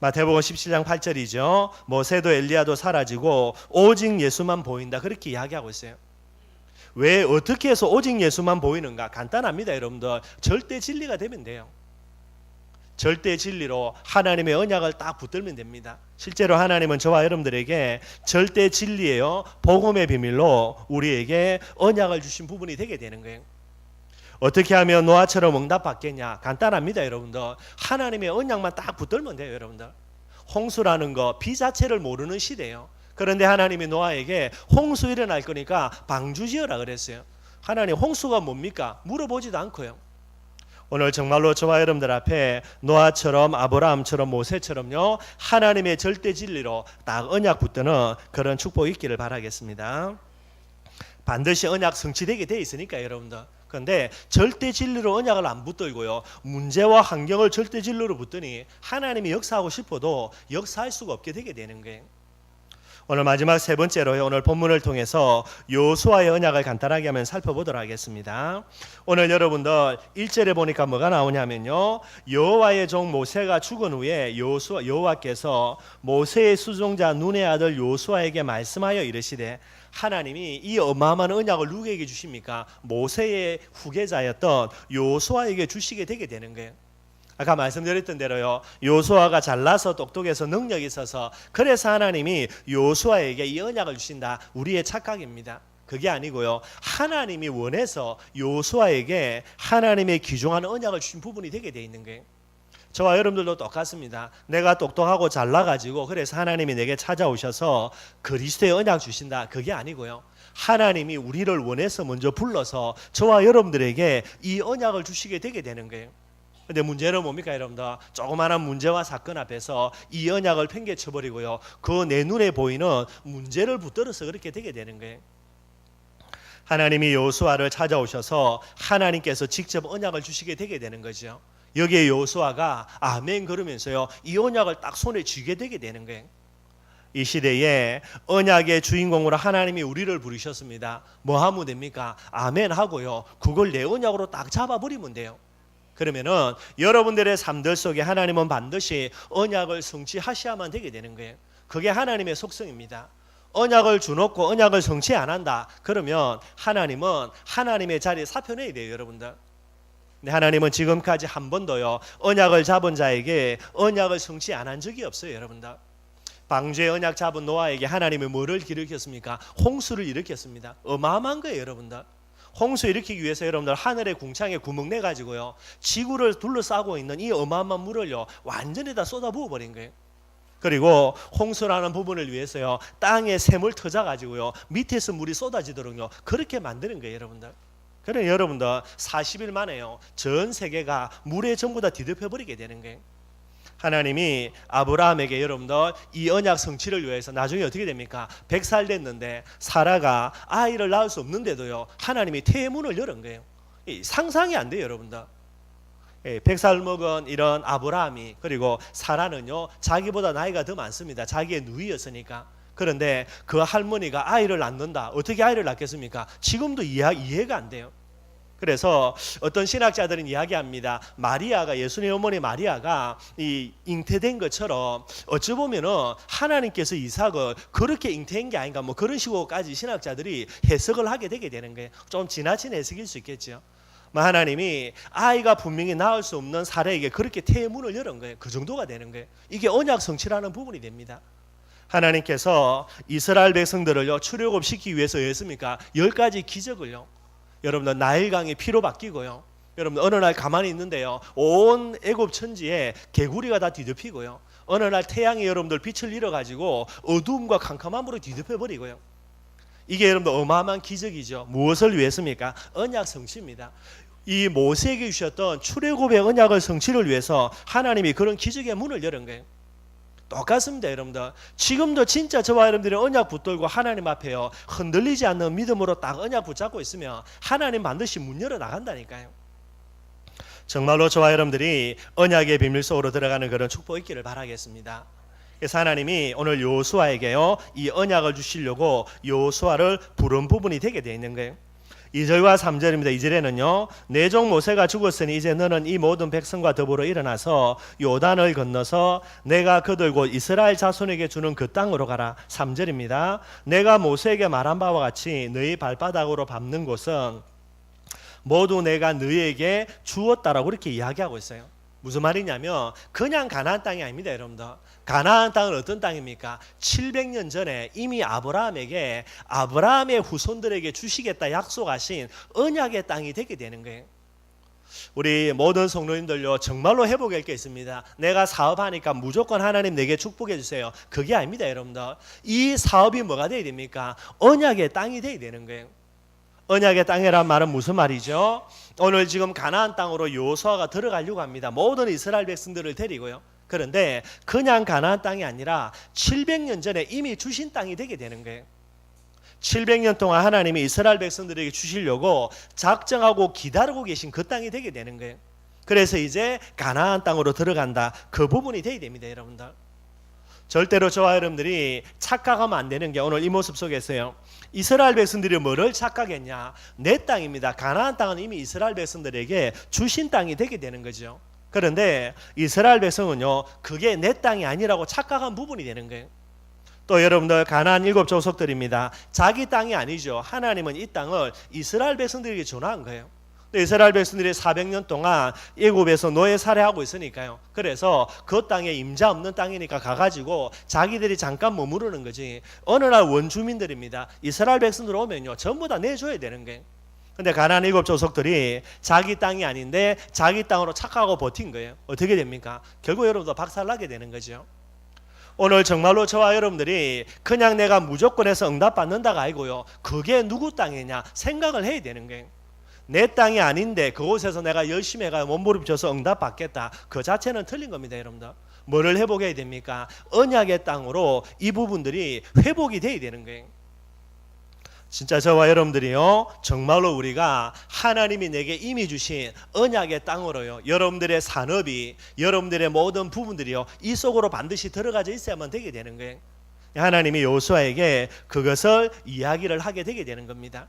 마태복음 17장 8절이죠. 모세도 엘리야도 사라지고 오직 예수만 보인다, 그렇게 이야기하고 있어요. 왜, 어떻게 해서 오직 예수만 보이는가? 간단합니다 여러분들. 절대 진리가 되면 돼요. 절대 진리로 하나님의 언약을 딱 붙들면 됩니다. 실제로 하나님은 저와 여러분들에게 절대 진리예요, 복음의 비밀로 우리에게 언약을 주신 부분이 되게 되는 거예요. 어떻게 하면 노아처럼 응답받겠냐? 간단합니다 여러분들. 하나님의 언약만 딱 붙들면 돼요 여러분들. 홍수라는 거 비 자체를 모르는 시대예요. 그런데 하나님이 노아에게 홍수 일어날 거니까 방주지어라 그랬어요. 하나님, 홍수가 뭡니까? 물어보지도 않고요. 오늘 정말로 저와 여러분들 앞에 노아처럼 아브라함처럼 모세처럼요 하나님의 절대 진리로 딱 언약 붙드는 그런 축복이 있기를 바라겠습니다. 반드시 언약 성취되게 돼 있으니까 여러분들. 그런데 절대 진리로 언약을 안 붙들고요, 문제와 환경을 절대 진리로 붙더니 하나님이 역사하고 싶어도 역사할 수가 없게 되게 되는 거예요. 오늘 마지막 세 번째로 오늘 본문을 통해서 여호수아의 언약을 간단하게 한번 살펴보도록 하겠습니다. 오늘 여러분들 1절에 보니까 뭐가 나오냐면요, 여호와의 종 모세가 죽은 후에 여호와께서 모세의 수종자 눈의 아들 여호수아에게 말씀하여 이르시되, 하나님이 이 어마어마한 언약을 누구에게 주십니까? 모세의 후계자였던 여호수아에게 주시게 되게 되는 거예요. 아까 말씀드렸던 대로요, 여호수아가 잘나서 똑똑해서 능력이 있어서 그래서 하나님이 여호수아에게 이 언약을 주신다, 우리의 착각입니다. 그게 아니고요, 하나님이 원해서 여호수아에게 하나님의 귀중한 언약을 주신 부분이 되게 돼 있는 거예요. 저와 여러분들도 똑같습니다. 내가 똑똑하고 잘나가지고 그래서 하나님이 내게 찾아오셔서 그리스도의 언약 주신다, 그게 아니고요, 하나님이 우리를 원해서 먼저 불러서 저와 여러분들에게 이 언약을 주시게 되게 되는 거예요. 근데 문제는 뭡니까 여러분들? 조그마한 문제와 사건 앞에서 이 언약을 팽개쳐버리고요, 그 내 눈에 보이는 문제를 붙들어서 그렇게 되게 되는 거예요. 하나님이 여호수아를 찾아오셔서 하나님께서 직접 언약을 주시게 되게 되는 거죠. 여기에 여호수아가 아멘 그러면서요 이 언약을 딱 손에 쥐게 되게 되는 거예요. 이 시대에 언약의 주인공으로 하나님이 우리를 부르셨습니다. 뭐 하면 됩니까? 아멘 하고요, 그걸 내 언약으로 딱 잡아버리면 돼요. 그러면은 여러분들의 삶들 속에 하나님은 반드시 언약을 성취하셔야만 되게 되는 거예요. 그게 하나님의 속성입니다. 언약을 주놓고 언약을 성취 안 한다, 그러면 하나님은 하나님의 자리에 사표내야 돼요 여러분들. 근데 하나님은 지금까지 한 번도요 언약을 잡은 자에게 언약을 성취 안 한 적이 없어요 여러분들. 방주의 언약 잡은 노아에게 하나님이 뭐를 일으켰습니까? 홍수를 일으켰습니다. 어마어마한 거예요 여러분들. 홍수 일으키기 위해서 여러분들 하늘의 궁창에 구멍 내가지고요 지구를 둘러싸고 있는 이 어마어마한 물을요 완전히 다 쏟아부어 버린 거예요. 그리고 홍수라는 부분을 위해서요 땅에 샘을 터져가지고요 밑에서 물이 쏟아지도록요 그렇게 만드는 거예요 여러분들. 그래 여러분들 40일 만에요 전 세계가 물에 전부 다 뒤덮여 버리게 되는 거예요. 하나님이 아브라함에게 여러분들 이 언약 성취를 위해서 나중에 어떻게 됩니까? 100살 됐는데 사라가 아이를 낳을 수 없는데도요 하나님이 태문을 열은 거예요. 상상이 안 돼요 여러분들. 100살 먹은 이런 아브라함이, 그리고 사라는요 자기보다 나이가 더 많습니다. 자기의 누이였으니까. 그런데 그 할머니가 아이를 낳는다, 어떻게 아이를 낳겠습니까? 지금도 이해가 안 돼요. 그래서 어떤 신학자들은 이야기합니다. 마리아가, 예수님의 어머니 마리아가 이 잉태된 것처럼 어찌 보면은 하나님께서 이삭을 그렇게 잉태한 게 아닌가, 뭐 그런 식으로까지 신학자들이 해석을 하게 되게 되는 거예요. 좀 지나친 해석일 수 있겠죠. 하나님이 아이가 분명히 낳을 수 없는 사라에게 그렇게 태문을 열은 거예요. 그 정도가 되는 거예요. 이게 언약 성취라는 부분이 됩니다. 하나님께서 이스라엘 백성들을요 출애굽시키기 위해서 했습니까? 10가지 기적을요. 여러분들 나일강이 피로 바뀌고요. 여러분 어느 날 가만히 있는데요, 온 애굽 천지에 개구리가 다 뒤덮이고요. 어느 날 태양이 여러분들 빛을 잃어가지고 어두움과 캄캄함으로 뒤덮여버리고요. 이게 여러분들 어마어마한 기적이죠. 무엇을 위해서입니까? 언약 성취입니다. 이 모세에게 주셨던 출애굽의 언약을 성취를 위해서 하나님이 그런 기적의 문을 열은 거예요. 똑같습니다. 여러분들 지금도 진짜 저와 여러분들이 언약 붙들고 하나님 앞에요 흔들리지 않는 믿음으로 딱 언약 붙잡고 있으면 하나님 반드시 문 열어 나간다니까요. 정말로 저와 여러분들이 언약의 비밀 속으로 들어가는 그런 축복 있기를 바라겠습니다. 그래서 하나님이 오늘 여호수아에게요 이 언약을 주시려고 여호수아를 부른 부분이 되게 되어 있는 거예요. 2절과 3절입니다. 2절에는요 내 종 모세가 죽었으니 이제 너는 이 모든 백성과 더불어 일어나서 요단을 건너서 내가 그들고 이스라엘 자손에게 주는 그 땅으로 가라. 3절입니다. 내가 모세에게 말한 바와 같이 너희 발바닥으로 밟는 곳은 모두 내가 너희에게 주었다라고 이렇게 이야기하고 있어요. 무슨 말이냐면 그냥 가나안 땅이 아닙니다. 여러분들 가나안 땅은 어떤 땅입니까? 700년 전에 이미 아브라함의 후손들에게 주시겠다 약속하신 언약의 땅이 되게 되는 거예요. 우리 모든 성도님들요 정말로 회복할 게 있습니다. 내가 사업하니까 무조건 하나님 내게 축복해 주세요. 그게 아닙니다. 여러분들 이 사업이 뭐가 돼야 됩니까? 언약의 땅이 돼야 되는 거예요. 언약의 땅이란 말은 무슨 말이죠? 오늘 지금 가나안 땅으로 여호수아가 들어가려고 합니다. 모든 이스라엘 백성들을 데리고요. 그런데 그냥 가나안 땅이 아니라 700년 전에 이미 주신 땅이 되게 되는 거예요. 700년 동안 하나님이 이스라엘 백성들에게 주시려고 작정하고 기다리고 계신 그 땅이 되게 되는 거예요. 그래서 이제 가나안 땅으로 들어간다. 그 부분이 되어야 됩니다. 여러분들 절대로 저와 여러분들이 착각하면 안 되는 게 오늘 이 모습 속에서요 이스라엘 백성들이 뭐를 착각했냐? 내 땅입니다. 가나안 땅은 이미 이스라엘 백성들에게 주신 땅이 되게 되는 거죠. 그런데 이스라엘 백성은요 그게 내 땅이 아니라고 착각한 부분이 되는 거예요. 또 여러분들 가나안 7족속들입니다. 자기 땅이 아니죠. 하나님은 이 땅을 이스라엘 백성들에게 전화한 거예요. 이스라엘 백성들이 400년 동안 애굽에서 노예 살해하고 있으니까요. 그래서 그 땅에 임자 없는 땅이니까 가가지고 자기들이 잠깐 머무르는 거지. 어느 날 원주민들입니다. 이스라엘 백성들 오면요 전부 다 내줘야 되는 거예요. 근데 가나안 7족속들이 자기 땅이 아닌데 자기 땅으로 착각하고 버틴 거예요. 어떻게 됩니까? 결국 여러분도 박살나게 되는 거죠. 오늘 정말로 저와 여러분들이 그냥 내가 무조건 해서 응답받는다가 아니고요 그게 누구 땅이냐 생각을 해야 되는 거예요. 내 땅이 아닌데 그곳에서 내가 열심히 해가 몸부림쳐서 응답받겠다. 그 자체는 틀린 겁니다. 여러분들 뭐를 회복해야 됩니까? 언약의 땅으로 이 부분들이 회복이 돼야 되는 거예요. 진짜 저와 여러분들이요 정말로 우리가 하나님이 내게 이미 주신 언약의 땅으로요 여러분들의 산업이 여러분들의 모든 부분들이요 이 속으로 반드시 들어가져 있어야만 되게 되는 거예요. 하나님이 여호수아에게 그것을 이야기를 하게 되게 되는 겁니다.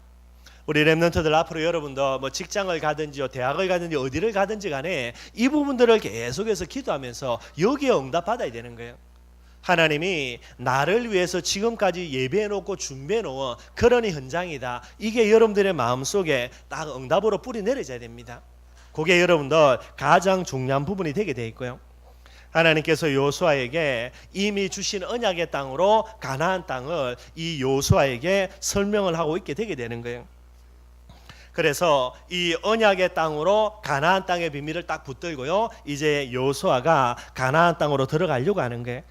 우리 렘넌트들 앞으로 여러분도 뭐 직장을 가든지요 대학을 가든지 어디를 가든지 간에 이 부분들을 계속해서 기도하면서 여기에 응답받아야 되는 거예요. 하나님이 나를 위해서 지금까지 예배해놓고 준비해놓은 그런 현장이다. 이게 여러분들의 마음속에 딱 응답으로 뿌리 내려져야 됩니다. 그게 여러분들 가장 중요한 부분이 되게 돼 있고요. 하나님께서 여호수아에게 이미 주신 언약의 땅으로 가나안 땅을 이 여호수아에게 설명을 하고 있게 되게 되는 거예요. 그래서 이 언약의 땅으로 가나안 땅의 비밀을 딱 붙들고요 이제 여호수아가 가나안 땅으로 들어가려고 하는 거예요.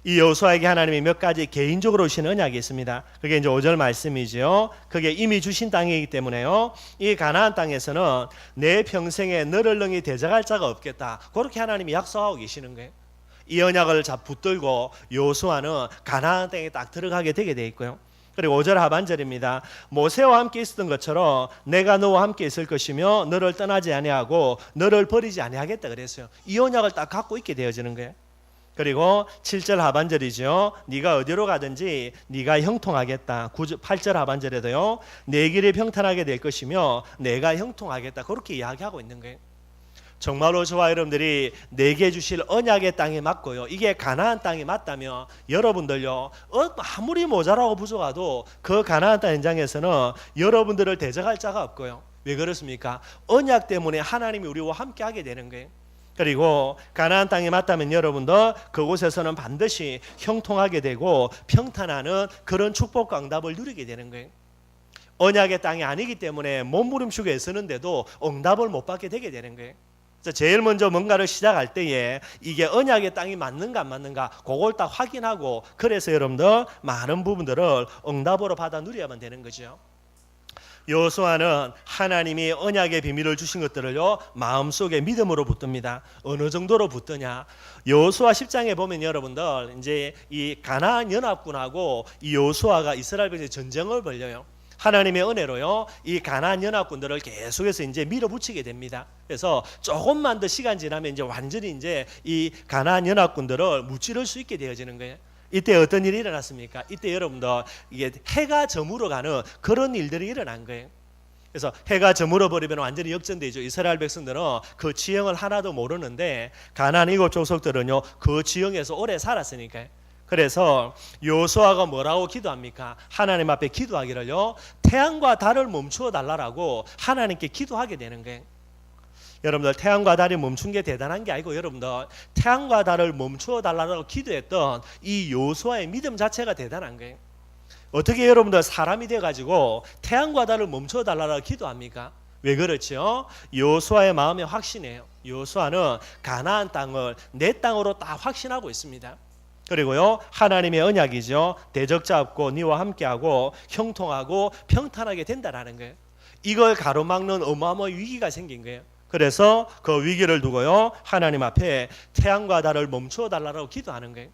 이 여호수아에게 하나님이 몇 가지 개인적으로 주신 언약이 있습니다. 그게 이제 5절 말씀이죠. 그게 이미 주신 땅이기 때문에요 이 가나안 땅에서는 내 평생에 너를 능히 대적할 자가 없겠다. 그렇게 하나님이 약속하고 계시는 거예요. 이 언약을 붙들고 여호수아는 가나안 땅에 딱 들어가게 되게 돼 있고요. 그리고 5절 하반절입니다. 모세와 함께 있었던 것처럼 내가 너와 함께 있을 것이며 너를 떠나지 아니하고 너를 버리지 아니하겠다 그랬어요. 이 언약을 딱 갖고 있게 되어지는 거예요. 그리고 7절 하반절이죠. 네가 어디로 가든지 네가 형통하겠다. 8절 하반절에도요. 내 길이 평탄하게 될 것이며 내가 형통하겠다. 그렇게 이야기하고 있는 거예요. 정말로 저와 여러분들이 내게 주실 언약의 땅이 맞고요 이게 가나안 땅이 맞다면 여러분들요 아무리 모자라고 부족하도 그 가나안 땅 현장에서는 여러분들을 대적할 자가 없고요. 왜 그렇습니까? 언약 때문에 하나님이 우리와 함께 하게 되는 거예요. 그리고 가나안 땅이 맞다면 여러분들 그곳에서는 반드시 형통하게 되고 평탄하는 그런 축복과 응답을 누리게 되는 거예요. 언약의 땅이 아니기 때문에 몸부림치고 애쓰는데도 응답을 못 받게 되게 되는 거예요. 그래서 제일 먼저 뭔가를 시작할 때에 이게 언약의 땅이 맞는가 안 맞는가 그걸 딱 확인하고, 그래서 여러분들 많은 부분들을 응답으로 받아 누려야만 되는 거죠. 여호수아는 하나님이 언약의 비밀을 주신 것들을요 마음속에 믿음으로 붙듭니다. 어느 정도로 붙드냐? 여호수아 10장에 보면 여러분들 이제 이 가나안 연합군하고 이 여호수아가 이스라엘 백성이 전쟁을 벌여요. 하나님의 은혜로요 이 가나안 연합군들을 계속해서 이제 밀어붙이게 됩니다. 그래서 조금만 더 시간 지나면 이제 완전히 이제 이 가나안 연합군들을 무찌를 수 있게 되어지는 거예요. 이때 어떤 일이 일어났습니까? 이때 여러분들 이게 해가 저물어 가는 그런 일들이 일어난 거예요. 그래서 해가 저물어 버리면 완전히 역전되죠. 이스라엘 백성들은 그 지형을 하나도 모르는데 가나안 일곱 족속들은요 그 지형에서 오래 살았으니까요. 그래서 여호수아가 뭐라고 기도합니까? 하나님 앞에 기도하기를요 태양과 달을 멈추어 달라고 하나님께 기도하게 되는 거예요. 여러분들 태양과 달이 멈춘 게 대단한 게 아니고 여러분들 태양과 달을 멈추어 달라고 기도했던 이 여호수아의 믿음 자체가 대단한 거예요. 어떻게 여러분들 사람이 돼가지고 태양과 달을 멈추어 달라고 기도합니까? 왜 그렇죠? 여호수아의 마음의 확신이에요. 여호수아는 가나안 땅을 내 땅으로 딱 확신하고 있습니다. 그리고요 하나님의 언약이죠. 대적자 없고 니와 함께하고 형통하고 평탄하게 된다라는 거예요. 이걸 가로막는 어마어마한 위기가 생긴 거예요. 그래서 그 위기를 두고요 하나님 앞에 태양과 달을 멈추어 달라고 기도하는 거예요.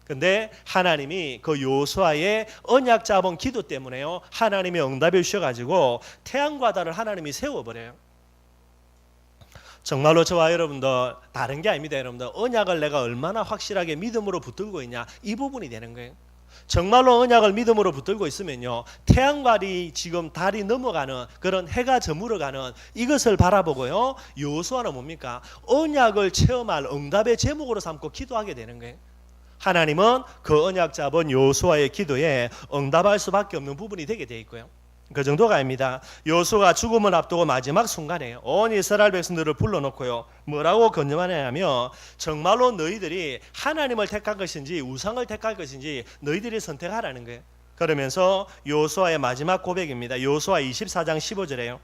근데 하나님이 그 여호수아의 언약 잡은 기도 때문에요 하나님의 응답을 주셔가지고 태양과 달을 하나님이 세워버려요. 정말로 저와 여러분들 다른 게 아닙니다. 여러분들 언약을 내가 얼마나 확실하게 믿음으로 붙들고 있냐 이 부분이 되는 거예요. 정말로 언약을 믿음으로 붙들고 있으면요 태양과 지금 달이 넘어가는 그런 해가 저물어가는 이것을 바라보고요 여호수아는 뭡니까? 언약을 체험할 응답의 제목으로 삼고 기도하게 되는 거예요. 하나님은 그 언약 잡은 여호수아의 기도에 응답할 수밖에 없는 부분이 되게 돼 있고요. 그 정도가 아닙니다. 여호수아가 죽음을 앞두고 마지막 순간에 온 이스라엘 백성들을 불러놓고요 뭐라고 건면하냐면 정말로 너희들이 하나님을 택할 것인지 우상을 택할 것인지 너희들이 선택하라는 거예요. 그러면서 여호수아의 마지막 고백입니다. 여호수아 24장 15절에요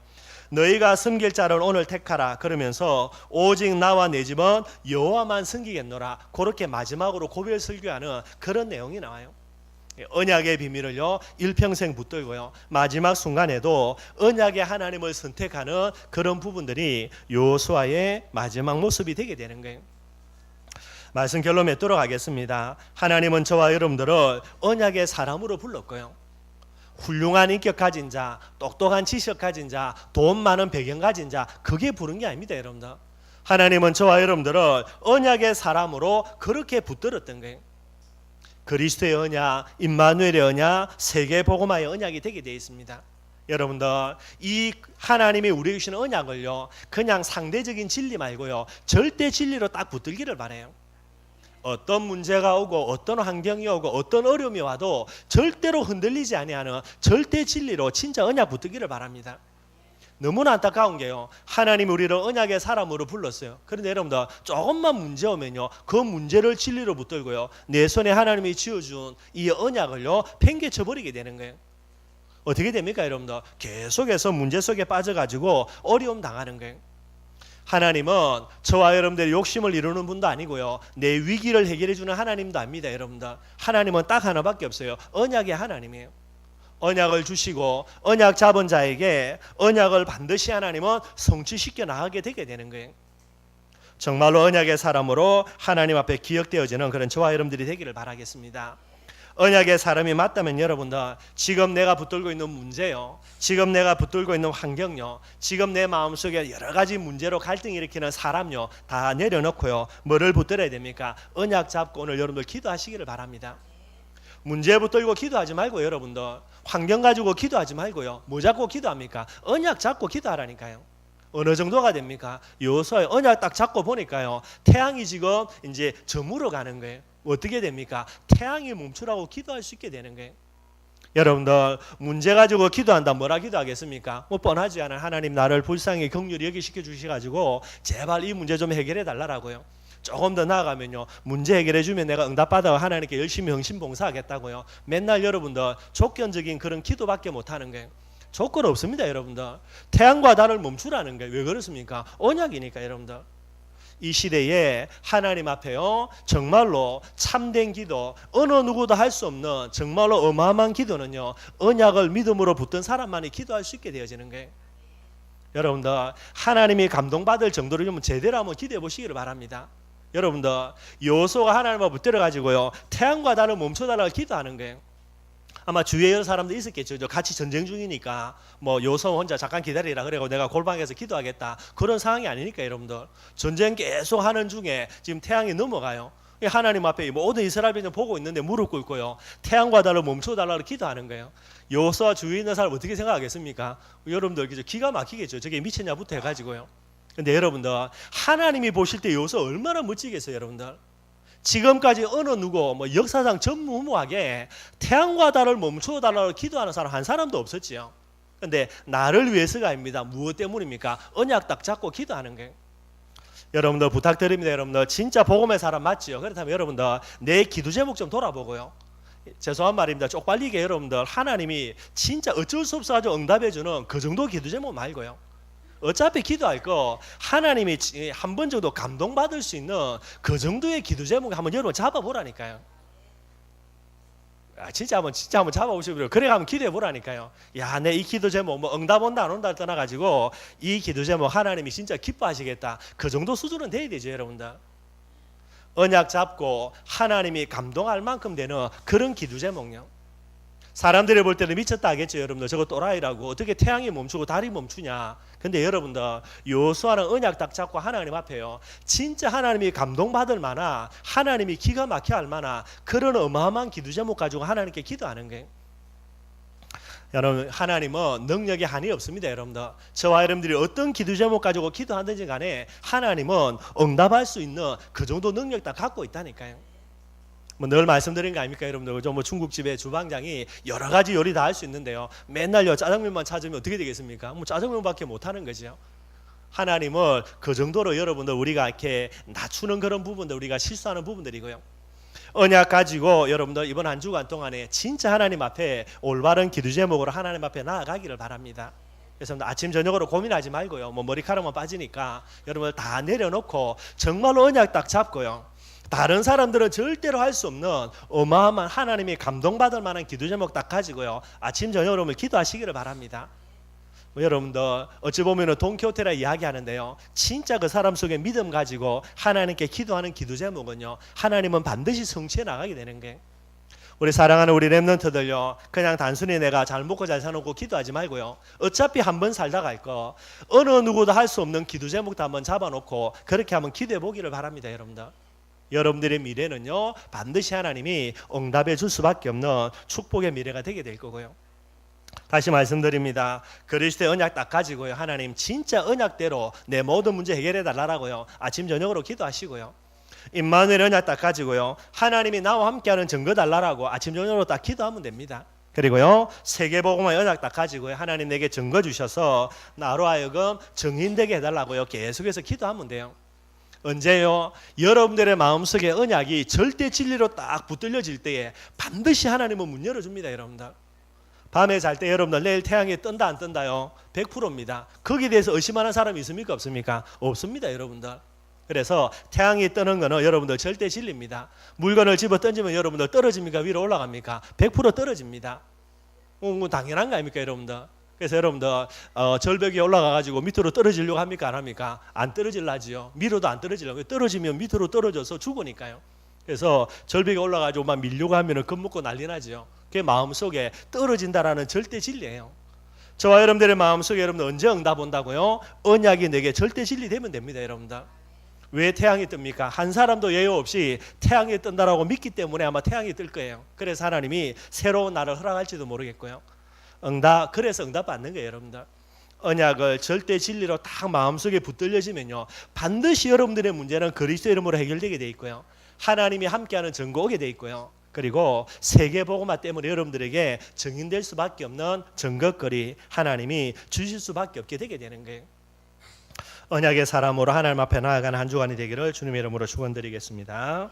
너희가 섬길 자를 오늘 택하라. 그러면서 오직 나와 내 집은 여호와만 섬기겠노라. 그렇게 마지막으로 고별 설교하는 그런 내용이 나와요. 언약의 비밀을요 일평생 붙들고요 마지막 순간에도 언약의 하나님을 선택하는 그런 부분들이 여호수아의 마지막 모습이 되게 되는 거예요. 말씀 결론 맺도록 하겠습니다. 하나님은 저와 여러분들을 언약의 사람으로 불렀고요 훌륭한 인격 가진 자, 똑똑한 지식 가진 자, 돈 많은 배경 가진 자 그게 부른 게 아닙니다. 여러분들 하나님은 저와 여러분들을 언약의 사람으로 그렇게 붙들었던 거예요. 그리스도의 언약, 임마누엘의 언약, 세계 복음화의 언약이 되게 되어 있습니다. 여러분들 이 하나님이 우리에게 주시는 언약을요 그냥 상대적인 진리 말고요 절대 진리로 딱 붙들기를 바라요. 어떤 문제가 오고 어떤 환경이 오고 어떤 어려움이 와도 절대로 흔들리지 아니하는 절대 진리로 진짜 언약 붙들기를 바랍니다. 너무나 안타까운 게요 하나님이 우리를 언약의 사람으로 불렀어요. 그런데 여러분들 조금만 문제 오면요 그 문제를 진리로 붙들고요 내 손에 하나님이 쥐어준 이 언약을요 팽개쳐 버리게 되는 거예요. 어떻게 됩니까 여러분들? 계속해서 문제 속에 빠져가지고 어려움 당하는 거예요. 하나님은 저와 여러분들의 욕심을 이루는 분도 아니고요 내 위기를 해결해 주는 하나님도 아닙니다. 여러분들 하나님은 딱 하나밖에 없어요. 언약의 하나님이에요. 언약을 주시고 언약 잡은 자에게 언약을 반드시 하나님은 성취시켜 나가게 되게 되는 거예요. 정말로 언약의 사람으로 하나님 앞에 기억되어지는 그런 저와 여러분들이 되기를 바라겠습니다. 언약의 사람이 맞다면 여러분들 지금 내가 붙들고 있는 문제요 지금 내가 붙들고 있는 환경요 지금 내 마음속에 여러 가지 문제로 갈등 일으키는 사람요 다 내려놓고요 뭐를 붙들어야 됩니까? 언약 잡고 오늘 여러분들 기도하시기를 바랍니다. 문제 붙들고 기도하지 말고 여러분들 환경 가지고 기도하지 말고요 뭐 잡고 기도합니까? 언약 잡고 기도하라니까요. 어느 정도가 됩니까? 여호수아의 언약 딱 잡고 보니까요 태양이 지금 이제 저물어 가는 거예요. 어떻게 됩니까? 태양이 멈추라고 기도할 수 있게 되는 거예요. 여러분들 문제 가지고 기도한다 뭐라 기도하겠습니까? 뭐 뻔하지 않아요. 하나님 나를 불쌍히 긍휼히 여기시켜 주셔가지고 제발 이 문제 좀 해결해 달라고요. 조금 더 나아가면요, 문제 해결해 주면 내가 응답받아 하나님께 열심히 헌신봉사하겠다고요. 맨날 여러분들 조건적인 그런 기도밖에 못하는 거예요. 조건 없습니다. 여러분들 태양과 달을 멈추라는 거예요. 왜 그렇습니까? 언약이니까. 여러분들 이 시대에 하나님 앞에요, 정말로 참된 기도, 어느 누구도 할 수 없는 정말로 어마어마한 기도는요, 언약을 믿음으로 붙든 사람만이 기도할 수 있게 되어지는 거예요. 여러분들 하나님이 감동받을 정도로 좀 제대로 한번 기도해 보시기를 바랍니다. 여러분들 여호수아가 하나님과 붙들어 가지고요, 태양과 달을 멈춰달라고 기도하는 거예요. 아마 주위에 여러 사람도 있었겠죠. 같이 전쟁 중이니까 뭐 여호수아 혼자 잠깐 기다리라 그래고 내가 골방에서 기도하겠다, 그런 상황이 아니니까. 여러분들 전쟁 계속 하는 중에 지금 태양이 넘어가요. 하나님 앞에 모든 이스라엘 백성 보고 있는데 무릎 꿇고요, 태양과 달을 멈춰달라고 기도하는 거예요. 여호수아 주위에 있는 사람 어떻게 생각하겠습니까? 여러분들 기가 막히겠죠. 저게 미쳤냐부터 해가지고요. 근데 여러분들 하나님이 보실 때 여호수아 얼마나 멋지겠어요. 여러분들 지금까지 어느 누구 뭐 역사상 전무후무하게 태양과 달을 멈춰달라고 기도하는 사람 한 사람도 없었지요. 근데 나를 위해서가 아닙니다. 무엇 때문입니까? 언약 딱 잡고 기도하는 거예요. 여러분들 부탁드립니다. 여러분들 진짜 복음의 사람 맞지요? 그렇다면 여러분들 내 기도 제목 좀 돌아보고요. 죄송한 말입니다. 쪽팔리게 여러분들 하나님이 진짜 어쩔 수 없어가지고 응답해주는 그 정도 기도 제목 말고요. 어차피 기도할 거 하나님이 한 번 정도 감동받을 수 있는 그 정도의 기도 제목 한번 여러분 잡아보라니까요. 진짜 한번 잡아보시고요. 그래 한번 기도해 보라니까요. 야, 내 이 기도 제목 뭐 응답 온다 안 온다 떠나가지고 이 기도 제목 하나님이 진짜 기뻐하시겠다, 그 정도 수준은 돼야 되죠. 여러분들 언약 잡고 하나님이 감동할 만큼 되는 그런 기도 제목요. 사람들이 볼 때는 미쳤다 하겠죠. 여러분들 저거 또라이라고, 어떻게 태양이 멈추고 달이 멈추냐. 근데 여러분들 여호수아는 언약 딱 잡고 하나님 앞에요, 진짜 하나님이 감동받을 만한, 하나님이 기가 막혀 할 만한 그런 어마어마한 기도 제목 가지고 하나님께 기도하는 거예요. 여러분 하나님은 능력에 한이 없습니다. 여러분들 저와 여러분들이 어떤 기도 제목 가지고 기도하든지 간에 하나님은 응답할 수 있는 그 정도 능력 다 갖고 있다니까요. 뭐 늘 말씀드린 거 아닙니까? 여러분들 그죠? 뭐 중국집의 주방장이 여러 가지 요리 다 할 수 있는데요, 맨날요 짜장면만 찾으면 어떻게 되겠습니까? 뭐 짜장면밖에 못 하는 거죠. 하나님을 그 정도로 여러분들 우리가 이렇게 낮추는 그런 부분들, 우리가 실수하는 부분들이고요. 언약 가지고 여러분들 이번 한 주간 동안에 진짜 하나님 앞에 올바른 기도 제목으로 하나님 앞에 나아가기를 바랍니다. 그래서 아침 저녁으로 고민하지 말고요, 뭐 머리카락만 빠지니까 여러분들 다 내려놓고 정말로 언약 딱 잡고요, 다른 사람들은 절대로 할 수 없는 어마어마한 하나님이 감동받을 만한 기도 제목 딱 가지고요, 아침 저녁으로 기도하시기를 바랍니다. 뭐 여러분들 어찌 보면 돈키호테라 이야기하는데요, 진짜 그 사람 속에 믿음 가지고 하나님께 기도하는 기도 제목은요, 하나님은 반드시 성취해 나가게 되는 게. 우리 사랑하는 우리 렘넌트들요, 그냥 단순히 내가 잘 먹고 잘 사놓고 기도하지 말고요, 어차피 한 번 살다 갈 거 어느 누구도 할 수 없는 기도 제목도 한번 잡아놓고 그렇게 한번 기도해 보기를 바랍니다. 여러분들 여러분들의 미래는요, 반드시 하나님이 응답해 줄 수밖에 없는 축복의 미래가 되게 될 거고요. 다시 말씀드립니다. 그리스도의 언약 딱 가지고요, 하나님 진짜 언약대로 내 모든 문제 해결해 달라고요, 아침 저녁으로 기도하시고요. 임마누엘 언약 딱 가지고요, 하나님이 나와 함께하는 증거 달라고 아침 저녁으로 딱 기도하면 됩니다. 그리고요, 세계복음의 언약 딱 가지고요, 하나님 내게 증거 주셔서 나로 하여금 증인되게 해달라고요, 계속해서 기도하면 돼요. 언제요? 여러분들의 마음속에 언약이 절대 진리로 딱 붙들려질 때에 반드시 하나님은 문 열어줍니다. 여러분들 밤에 잘 때 여러분들 내일 태양이 뜬다 안 뜬다요? 100%입니다. 거기에 대해서 의심하는 사람이 있습니까? 없습니까? 없습니다. 여러분들 그래서 태양이 뜨는 거는 여러분들 절대 진리입니다. 물건을 집어 던지면 여러분들 떨어집니까? 위로 올라갑니까? 100% 떨어집니다. 당연한 거 아닙니까? 여러분들 그래서 여러분들 절벽에 올라가가지고 밑으로 떨어지려고 합니까? 안 합니까? 안 떨어질라지요. 위로도 안 떨어지려고. 떨어지면 밑으로 떨어져서 죽으니까요. 그래서 절벽에 올라가지고 막 밀려고 하면 겁먹고 난리 나죠. 그게 마음속에 떨어진다라는 절대 진리예요. 저와 여러분들의 마음속에 여러분들 언제 응답 온다고요? 언약이 내게 절대 진리 되면 됩니다. 여러분들 왜 태양이 뜹니까? 한 사람도 예외 없이 태양이 뜬다라고 믿기 때문에 아마 태양이 뜰 거예요. 그래서 하나님이 새로운 날을 허락할지도 모르겠고요. 그래서 응답 받는 거예요. 여러분들 언약을 절대 진리로 딱 마음속에 붙들려지면요, 반드시 여러분들의 문제는 그리스도 이름으로 해결되게 돼 있고요, 하나님이 함께하는 증거 오게 돼 있고요, 그리고 세계복음화 때문에 여러분들에게 증인될 수밖에 없는 증거거리 하나님이 주실 수밖에 없게 되게 되는 거예요. 언약의 사람으로 하나님 앞에 나아가는 한 주간이 되기를 주님의 이름으로 축원드리겠습니다.